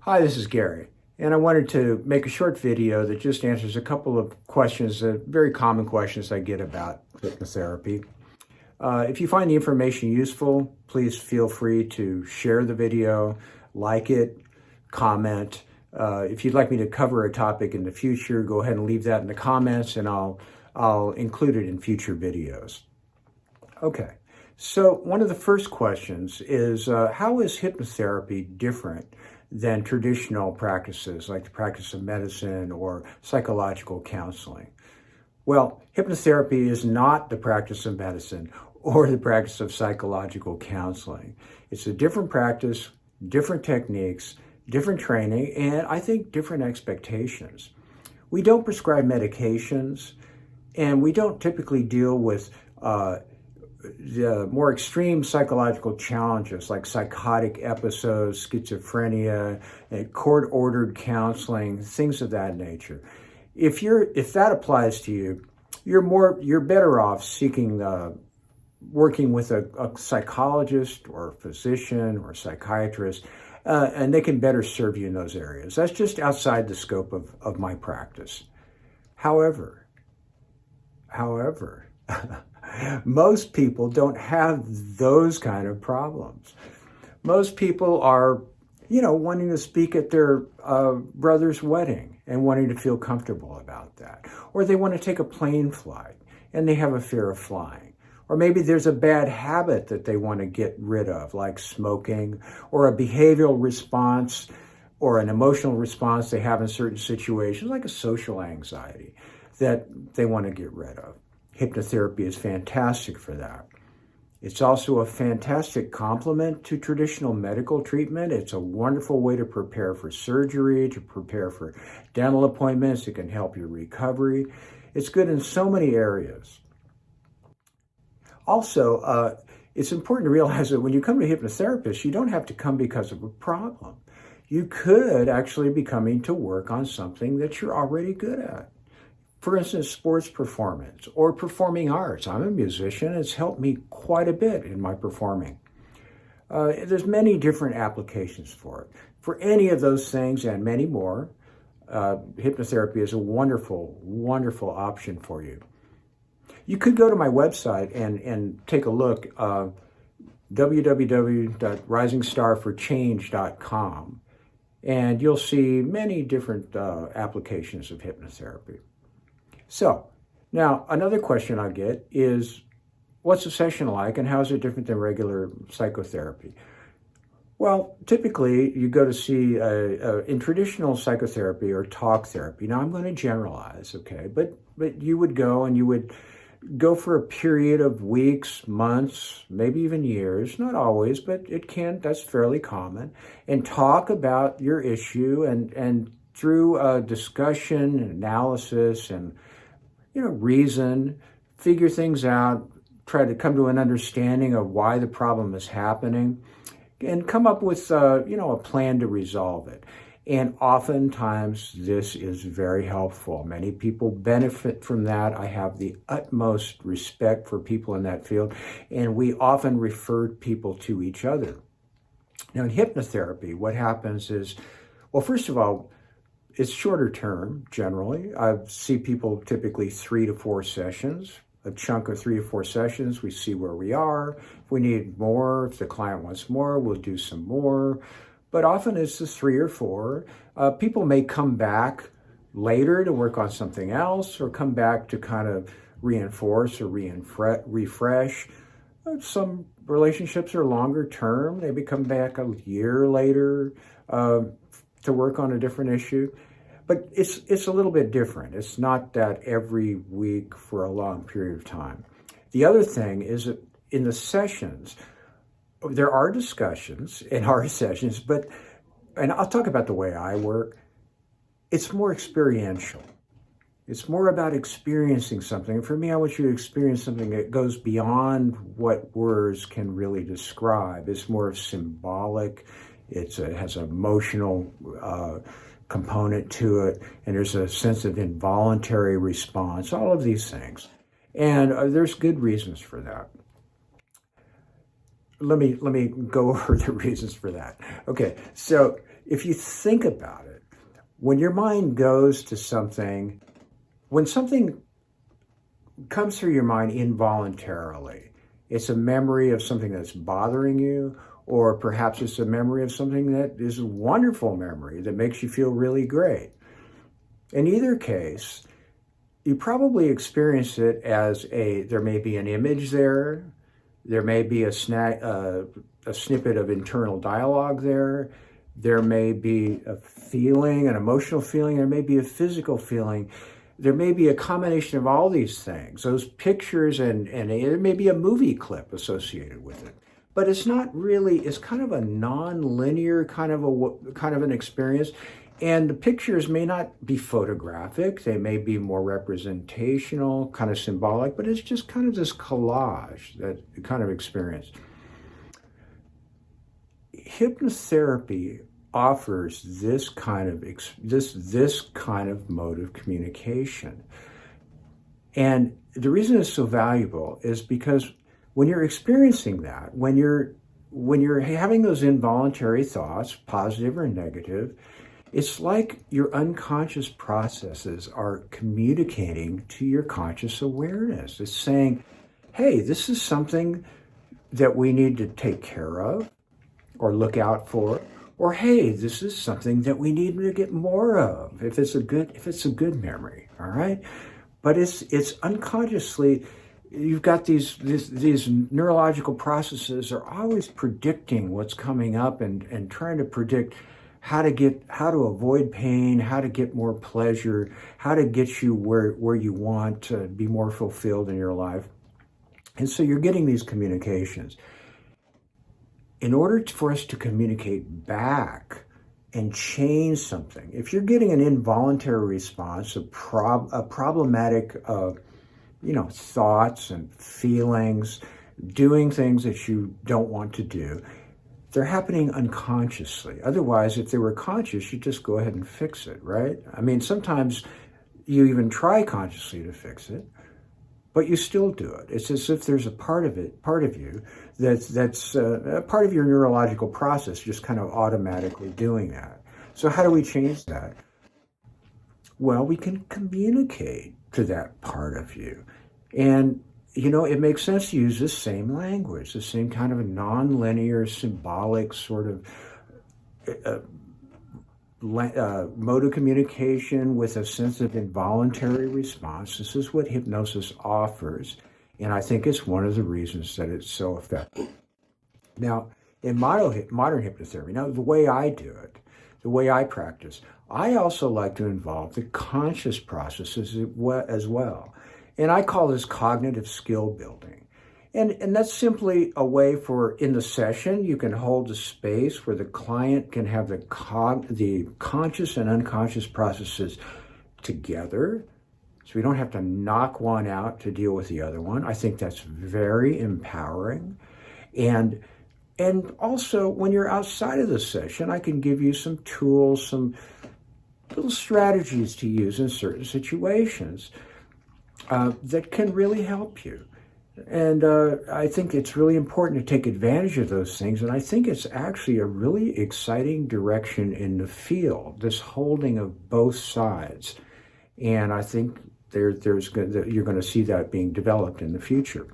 Hi, this is Gary, and I wanted to make a short video that just answers a couple of questions, very common questions I get about hypnotherapy. If you find the information useful, please feel free to share the video, like it, comment. If you'd like me to cover a topic in the future, go ahead and leave that in the comments, and I'll include it in future videos. Okay, so one of the first questions is, how is hypnotherapy different than traditional practices like the practice of medicine or psychological counseling? Well, hypnotherapy is not the practice of medicine or the practice of psychological counseling. It's a different practice, different techniques, different training, and I think different expectations. We don't prescribe medications, and we don't typically deal with the more extreme psychological challenges like psychotic episodes, schizophrenia, and court-ordered counseling, things of that nature. If that applies to you, you're better off seeking working with a psychologist or a physician or a psychiatrist, and they can better serve you in those areas. That's just outside the scope of my practice. However, most people don't have those kind of problems. Most people are, wanting to speak at their brother's wedding and wanting to feel comfortable about that. Or they want to take a plane flight and they have a fear of flying. Or maybe there's a bad habit that they want to get rid of, like smoking, or a behavioral response or an emotional response they have in certain situations, like a social anxiety that they want to get rid of. Hypnotherapy is fantastic for that. It's also a fantastic complement to traditional medical treatment. It's a wonderful way to prepare for surgery, to prepare for dental appointments. It can help your recovery. It's good in so many areas. Also, it's important to realize that when you come to a hypnotherapist, you don't have to come because of a problem. You could actually be coming to work on something that you're already good at. For instance, sports performance or performing arts. I'm a musician. It's helped me quite a bit in my performing. There's many different applications for it. For any of those things and many more, hypnotherapy is a wonderful, wonderful option for you. You could go to my website and take a look, www.risingstarforchange.com, and you'll see many different applications of hypnotherapy. So, now another question I get is, what's a session like and how is it different than regular psychotherapy? Well, typically you go to see, in traditional psychotherapy or talk therapy, now I'm going to generalize, okay, but you would go and you would go for a period of weeks, months, maybe even years, not always, but that's fairly common, and talk about your issue and through discussion, analysis, and reason, figure things out, try to come to an understanding of why the problem is happening, and come up with a plan to resolve it. And oftentimes this is very helpful. Many people benefit from that. I have the utmost respect for people in that field, and we often refer people to each other. Now, in hypnotherapy, what happens is, well, first of all, it's shorter term, generally. I see people typically 3 to 4 sessions, a chunk of 3 to 4 sessions. We see where we are. If we need more, if the client wants more, we'll do some more. But often it's the 3 or 4. People may come back later to work on something else or come back to kind of reinforce or refresh. Some relationships are longer term. They may come back a year later to work on a different issue. But it's a little bit different. It's not that every week for a long period of time. The other thing is that in the sessions, there are discussions in our sessions, and I'll talk about the way I work, it's more experiential. It's more about experiencing something. And for me, I want you to experience something that goes beyond what words can really describe. It's more symbolic. It has an emotional component to it, and there's a sense of involuntary response, all of these things. And there's good reasons for that. Let me go over the reasons for that. Okay, so if you think about it, when your mind goes to something, when something comes through your mind involuntarily, it's a memory of something that's bothering you, or perhaps it's a memory of something that is a wonderful memory that makes you feel really great. In either case, you probably experience it as there may be an image there may be a snippet of internal dialogue there may be a feeling, an emotional feeling, there may be a physical feeling, there may be a combination of all these things, those pictures, and there may be a movie clip associated with it. But it's not really, it's kind of a non-linear kind of an experience. And the pictures may not be photographic, they may be more representational, kind of symbolic, but it's just kind of this collage, that kind of experience. Hypnotherapy offers this kind of mode of communication. And the reason it's so valuable is because when you're experiencing that, when you're having those involuntary thoughts, positive or negative, it's like your unconscious processes are communicating to your conscious awareness. It's saying, hey, this is something that we need to take care of or look out for, or hey, this is something that we need to get more of if it's a good memory, all right? But it's unconsciously, you've got these neurological processes are always predicting what's coming up and trying to predict how to avoid pain, how to get more pleasure, how to get you where you want to be more fulfilled in your life. And so you're getting these communications. In order for us to communicate back and change something, if you're getting an involuntary response, a problematic thoughts and feelings, doing things that you don't want to do, they're happening unconsciously. Otherwise, if they were conscious, you just go ahead and fix it, right? I mean, sometimes you even try consciously to fix it, but you still do it. It's as if there's a part of you that's a part of your neurological process just kind of automatically doing that. So how do we change that? Well, we can communicate to that part of you. And it makes sense to use the same language, the same kind of a non-linear, symbolic sort of mode of communication with a sense of involuntary response. This is what hypnosis offers, and I think it's one of the reasons that it's so effective. Now, in modern hypnotherapy, now the way I do it, the way I practice, I also like to involve the conscious processes as well. And I call this cognitive skill building. And that's simply a way for, in the session, you can hold a space where the client can have the conscious and unconscious processes together. So we don't have to knock one out to deal with the other one. I think that's very empowering. And also, when you're outside of the session, I can give you some tools, some little strategies to use in certain situations that can really help you. And I think it's really important to take advantage of those things. And I think it's actually a really exciting direction in the field, this holding of both sides. And I think you're going to see that being developed in the future.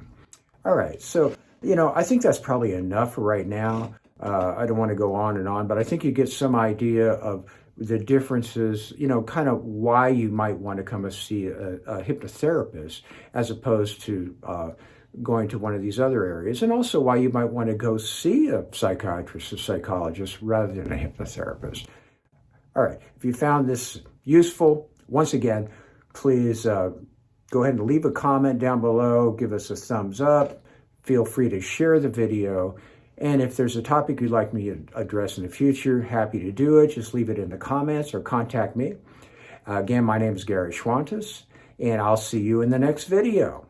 All right, so, I think that's probably enough for right now. I don't want to go on and on, but I think you get some idea of the differences, kind of why you might want to come and see a hypnotherapist as opposed to going to one of these other areas, and also why you might want to go see a psychiatrist or psychologist rather than a hypnotherapist. All right, if you found this useful, once again, please go ahead and leave a comment down below, give us a thumbs up, feel free to share the video. And if there's a topic you'd like me to address in the future, happy to do it. Just leave it in the comments or contact me. Again, my name is Gary Schwantes, and I'll see you in the next video.